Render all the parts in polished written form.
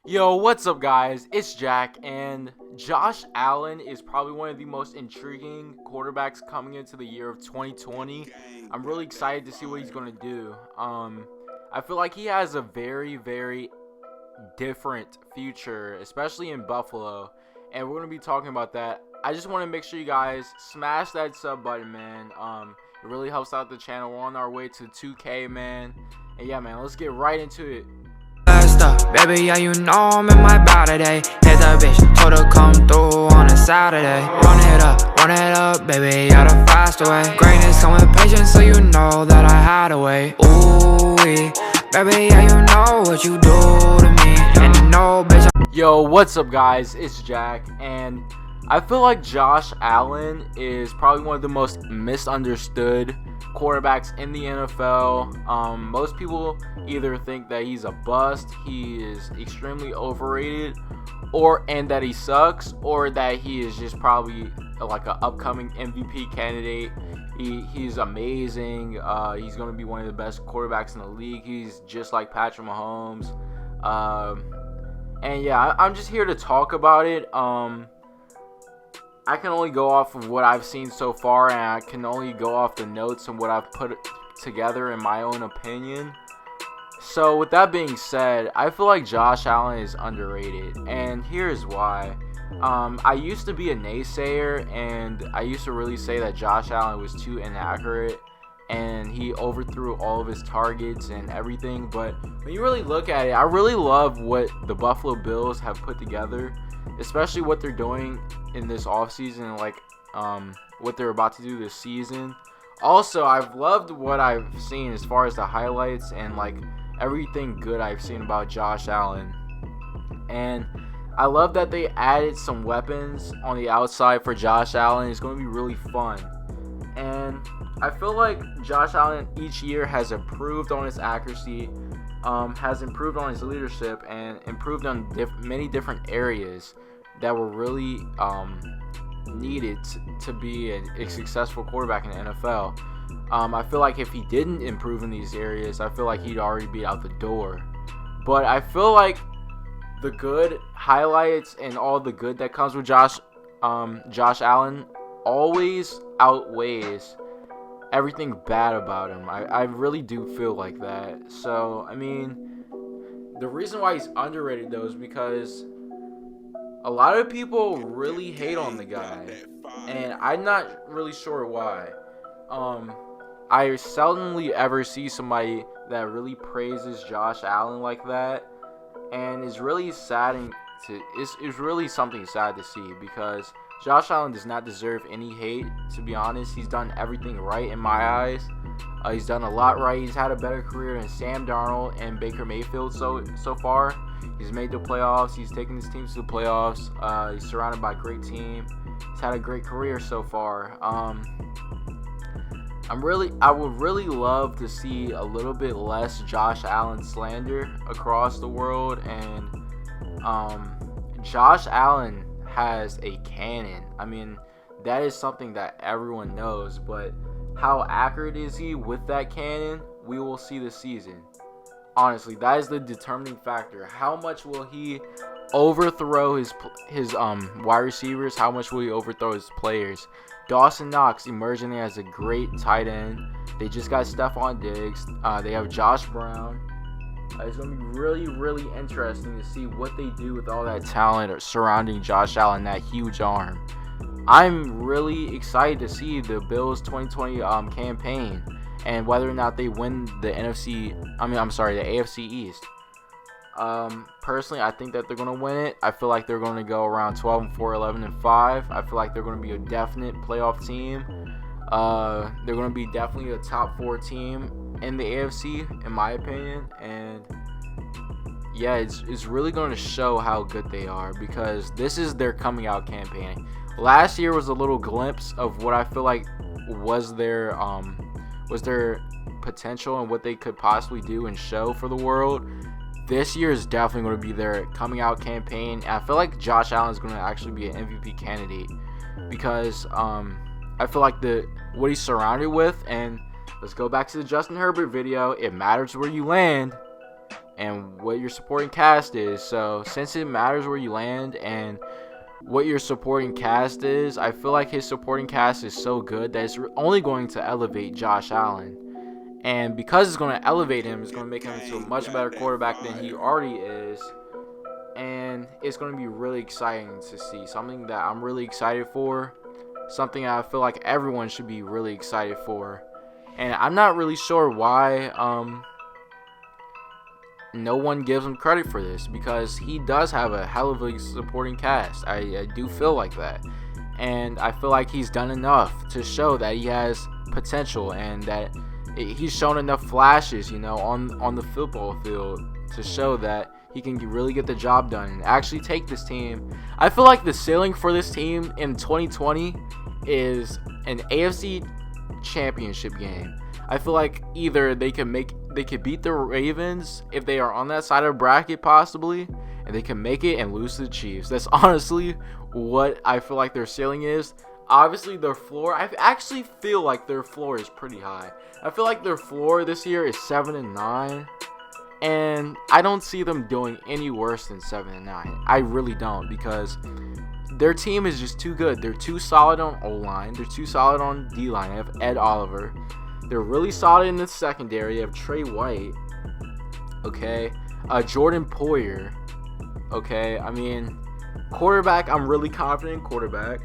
Yo, what's up, guys? It's Jack, and Josh Allen is probably one of the most intriguing quarterbacks coming into the year of 2020. I'm really excited to see what he's going to do. I feel like he has a very different future, especially in Buffalo, and we're going to be talking about that. I just want to make sure you guys smash that sub button, man. It really helps out the channel. We're on our way to 2K, man. And yeah, man, let's get right into it. Baby, yeah, you know I'm in my body today. Hit that bitch, told her come through on a Saturday. Run it up, baby, yeah, the fast way. Greatness come with patience, so you know that I had to wait. Ooh, baby, yeah, you know what you do to me. And you know, bitch, Yo, what's up, guys? It's Jack, and I feel like Josh Allen is probably one of the most misunderstood quarterbacks in the NFL. Most people either think that he's a bust, he is extremely overrated, and that he sucks, or that he is just probably like an upcoming MVP candidate. He's amazing. He's going to be one of the best quarterbacks in the league. He's just like Patrick Mahomes. And yeah, I'm just here to talk about it. I can only go off of what I've seen so far, and I can only go off the notes and what I've put together in my own opinion. So with that being said, I feel like Josh Allen is underrated, and here's why. I used to be a naysayer, and I used to really say that Josh Allen was too inaccurate, and he overthrew all of his targets and everything. But when you really look at it, I really love what the Buffalo Bills have put together, especially what they're doing in this offseason, like what they're about to do this season. Also, I've loved what I've seen as far as the highlights and like everything good I've seen about Josh Allen. And I love that they added some weapons on the outside for Josh Allen. It's going to be really fun. And I feel like Josh Allen each year has improved on his accuracy, has improved on his leadership, and improved on many different areas that were really needed to be a successful quarterback in the NFL. I feel like if he didn't improve in these areas, I feel like he'd already be out the door. But I feel like the good highlights and all the good that comes with Josh Allen always outweighs everything bad about him. I really do feel like that. So, I mean, the reason why he's underrated, though, is because a lot of people really hate on the guy, and I'm not really sure why. I seldomly ever see somebody that really praises Josh Allen like that, and it's really saddening it's really something sad to see, because Josh Allen does not deserve any hate, to be honest. He's done everything right in my eyes. He's done a lot right. He's had a better career than Sam Darnold and Baker Mayfield so far. He's made the playoffs. He's taken his teams to the playoffs. He's surrounded by a great team. He's had a great career so far. I would really love to see a little bit less Josh Allen slander across the world. And Josh Allen has a cannon. I mean, that is something that everyone knows, but how accurate is he with that cannon? We will see this season. Honestly, that is the determining factor. How much will he overthrow his wide receivers? How much will he overthrow his players? Dawson Knox emerging as a great tight end. They just got Stephon Diggs. They have Josh Brown. It's going to be really interesting to see what they do with all that talent surrounding Josh Allen, that huge arm. I'm really excited to see the Bills 2020 campaign and whether or not they win the AFC East. Personally, I think that they're going to win it. I feel like they're going to go around 12-4, 11-5. I feel like they're going to be a definite playoff team. They're going to be definitely a top 4 team in the AFC, in my opinion. And yeah, it's really going to show how good they are, because this is their coming out campaign. Last year was a little glimpse of what I feel like was their potential and what they could possibly do and show for the world. This year is definitely going to be their coming out campaign. And I feel like Josh Allen is going to actually be an MVP candidate, because I feel like what he's surrounded with. And let's go back to the Justin Herbert video. It matters where you land. and what your supporting cast is. So since it matters where you land and what your supporting cast is, I feel like his supporting cast is so good that it's only going to elevate Josh Allen. And because it's going to elevate him, it's going to make him into a much better quarterback than he already is. And it's going to be really exciting to see. Something that I'm really excited for. Something I feel like everyone should be really excited for. And I'm not really sure why no one gives him credit for this, because he does have a hell of a supporting cast. I do feel like that. And I feel like he's done enough to show that he has potential and that he's shown enough flashes, on the football field to show that he can really get the job done and actually take this team. I feel like the ceiling for this team in 2020 is an AFC championship game. I feel like either they could beat the Ravens if they are on that side of the bracket possibly, and they can make it and lose to the Chiefs. That's honestly what I feel like their ceiling is. Obviously their floor, I actually feel like their floor is pretty high. I feel like their floor this year is 7-9, and I don't see them doing any worse than 7-9. I really don't, because their team is just too good. They're too solid on O-line. They're too solid on D-line. They have Ed Oliver. They're really solid in the secondary. They have Trey White. Okay. Jordan Poyer. Okay. I mean, quarterback, I'm really confident in quarterback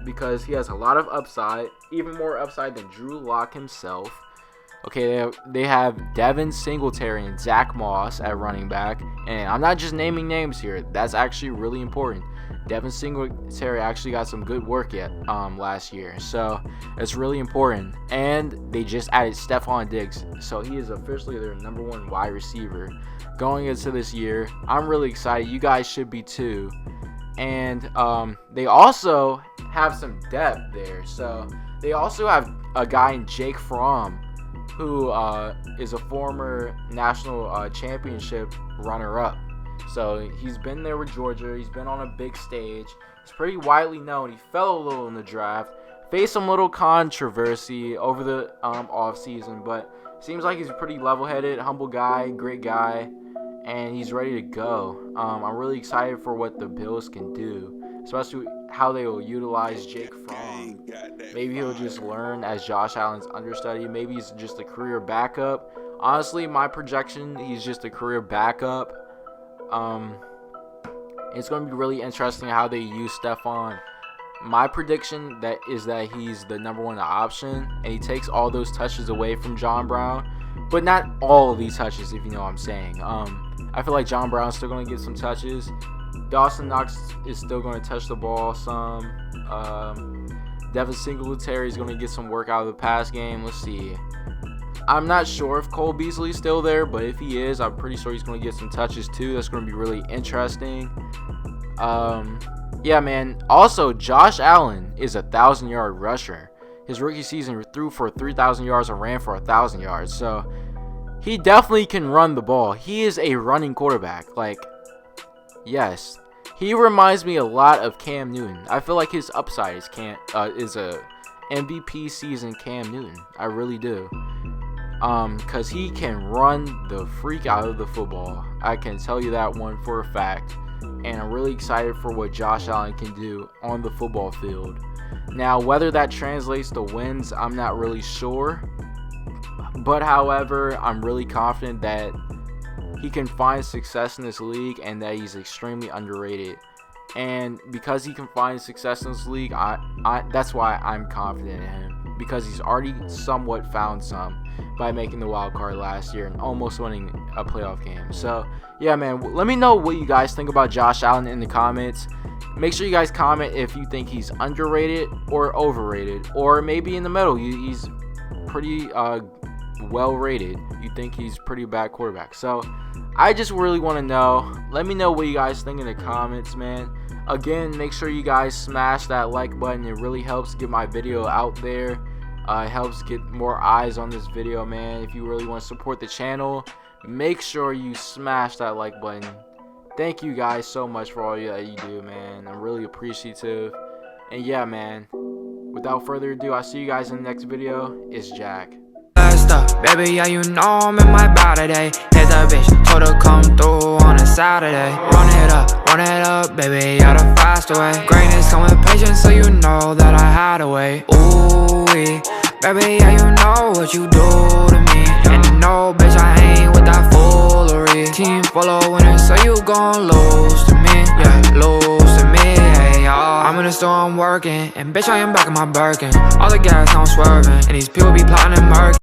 because he has a lot of upside. Even more upside than Drew Lock himself. Okay, they have Devin Singletary and Zach Moss at running back. And I'm not just naming names here. That's actually really important. Devin Singletary actually got some good work last year. So it's really important. And they just added Stephon Diggs. So he is officially their number one wide receiver going into this year. I'm really excited. You guys should be too. And they also have some depth there. So they also have a guy named Jake Fromm, who is a former national championship runner-up. So he's been there with Georgia. He's been on a big stage. He's pretty widely known. He fell a little in the draft, faced some little controversy over the offseason, but seems like he's a pretty level-headed, humble guy, great guy, and he's ready to go. I'm really excited for what the Bills can do, especially how they will utilize Jake Fromm. Maybe he'll just learn as Josh Allen's understudy. Maybe he's just a career backup. Honestly, my projection, he's just a career backup. It's going to be really interesting how they use Stephon. My prediction is that he's the number one option, and he takes all those touches away from John Brown, but not all of these touches, if you know what I'm saying. I feel like John Brown's still going to get some touches. Dawson Knox is still going to touch the ball some. Devin Singletary is going to get some work out of the pass game. Let's see. I'm not sure if Cole Beasley's still there, but if he is, I'm pretty sure he's going to get some touches too. That's going to be really interesting. Yeah, man. Also, Josh Allen is a 1,000-yard rusher. His rookie season threw for 3,000 yards and ran for 1,000 yards. So he definitely can run the ball. He is a running quarterback. Like, yes. He reminds me a lot of Cam Newton. I feel like his upside is a MVP season Cam Newton. I really do. Because he can run the freak out of the football. I can tell you that one for a fact. And I'm really excited for what Josh Allen can do on the football field. Now, whether that translates to wins, I'm not really sure. But, however, I'm really confident that he can find success in this league and that he's extremely underrated. And because he can find success in this league, that's why I'm confident in him. Because he's already somewhat found some by making the wild card last year and almost winning a playoff game. So, yeah, man, let me know what you guys think about Josh Allen in the comments. Make sure you guys comment if you think he's underrated or overrated, or maybe in the middle. He's pretty well rated. You think he's pretty bad quarterback. So, I just really want to know. Let me know what you guys think in the comments, man. Again, make sure you guys smash that like button. It really helps get my video out there. It helps get more eyes on this video, man. If you really want to support the channel, make sure you smash that like button. Thank you guys so much for all that you do, man. I'm really appreciative. And yeah, man, without further ado, I'll see you guys in the next video. It's Jack. gassed up, baby, yeah, you know I'm in my body today. Hit the bitch, told her come through on a Saturday. Run it up, baby, yeah, the faster way. Greatness come with patience, so you know that I had to wait. Ooh, baby, yeah, you know what you do to me. And you know, bitch, I ain't with that foolery. Team full of winners, so you gon' lose to me. Yeah, lose to me, hey, y'all. I'm in the store, I'm working, and bitch, I am back in my Birkin. All the gas, I'm swerving, and these people be plotting and murking.